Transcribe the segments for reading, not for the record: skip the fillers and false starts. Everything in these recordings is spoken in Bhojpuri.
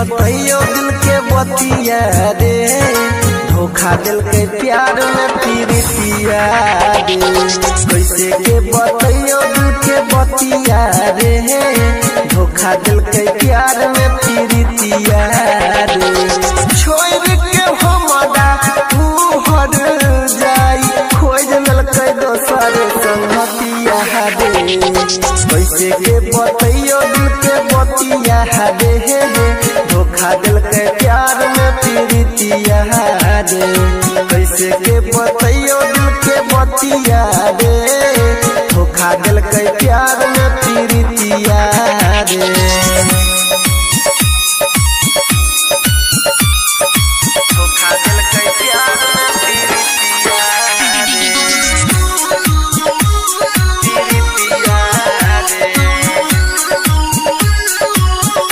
बतैयो दिल के बतिया रे, धोखा दिल के प्यार में पीरितिया रे। कैसे के बतैयो दिल के बतिया रे, धोखा दिल के प्यार में पीरितिया रे। छोड़ के हमरा तू हर जाई, खोज ललकै दोसर संगतिया रे। कैसे के बतैयो दिल के बतिया रे, धोखा दिल के प्यार में पीरितिया रे। कैसे के बतैयो दिल के बतिया रे, धोखा दिल के प्यार में पीरितिया रे। धोखा दिल के प्यार में पीरितिया रे, पीरितिया रे।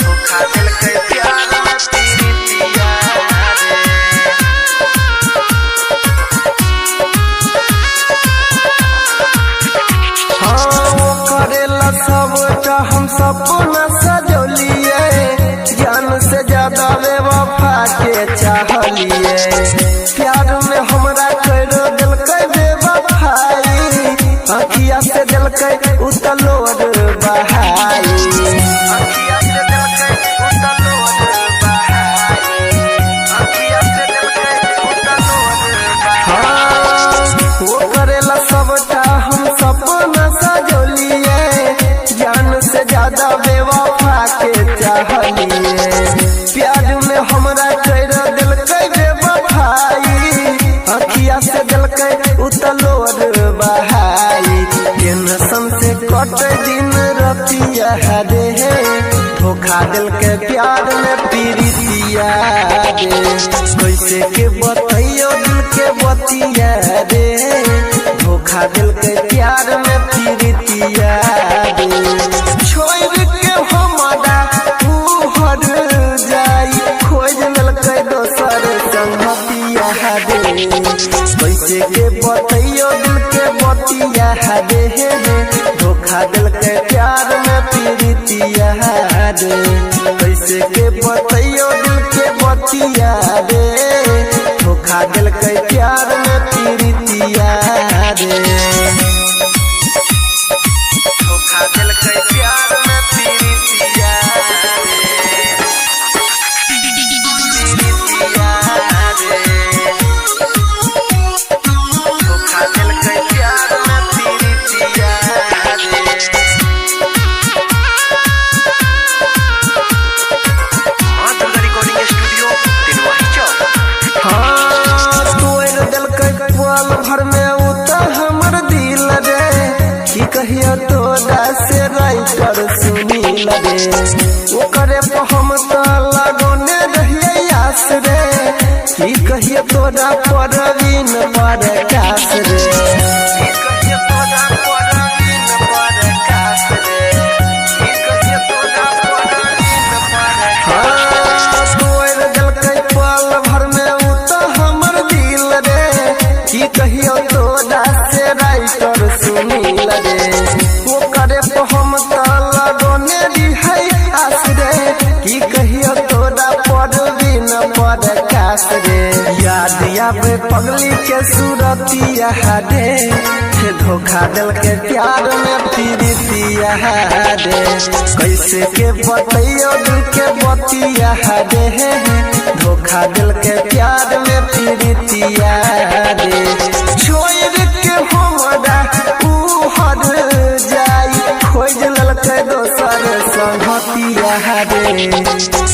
धोखा दिल के प्यार में पीरितिया रे। करेला सबटा हम सपना सजोलिए, जान से ज्यादा बेवफा के चाहलिए। प्यार में हमरा कर दिलकै बेवफाई, अखिया से दिलकै उतलोर बहाई। अखिया से दिलकै उतलोर बहाई, अखिया से दिलकै उतलोर बहाई। वो करेला सबटा हम सपना सजोलिए, जान से ज्यादा बेवफा के चाहलिए। प्यार में हमरा कर दिलकै बेवफाई, अखिया से दिलकै उतलोर बहाई। टेंशन से कट दिन रतिया रे, धोखा दिल के प्यार में पीरितिया रे। कैसे के बतैयो दिल के बतिया रे, धोखा दिल के प्यार में पीरितिया रे। छोड़ के हमरा तू हर जाई, खोज ललकै दोसर संगतिया रे। कैसे के बतैयो दिल के बतिया रे, धोखा दिल के प्यार में पीरितिया रे। कैसे के बतैयो दिल के बतिया रे, धोखा दिल के प्यार में पीरितिया रे। धोखा दिल के प्यार में पीरितिया रे, पीरितिया रे। धोखा दिल के प्यार में पीरितिया रे। रिकॉर्डिंग स्टूडियो दिनवाही चौक। हाँ तोड़ दिलकै पल भर में उतर हमर दिल रे, की कहियो तोरा से राइटर सुनील रे। ओकरे पे हम तो लगोने रहिए आस रे, की कहियो तोरा परवीन प्रकाश रे। की कहियो तोरा परवीन प्रकाश रे, की कहियो तोरा परवीन प्रकाश। तोड़ दिलकै पल भर में उतर हमर दिल रे, की कहियो तोरा से राइटर सुनील रे। ओकरे पे हम तो लगोने रहिए आस रे, की कहियो तोरा परवीन प्रकाश रे। याद आवे पगली के सूरतिया रे, धोखा दिल के प्यार में पीरितिया रे। कैसे के बतैयो दिल के बतिया रे, धोखा दिल के प्यार में पीरितिया रे। छोड़ के हमरा तू हर जाई, खोज ललकै दोसर संगतिया रे।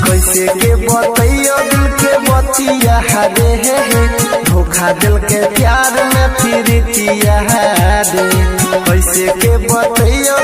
कैसे के बतैयो दिल के बतिया रे, धोखा दिल के प्यार में पीरितिया रे। कैसे के बतैयो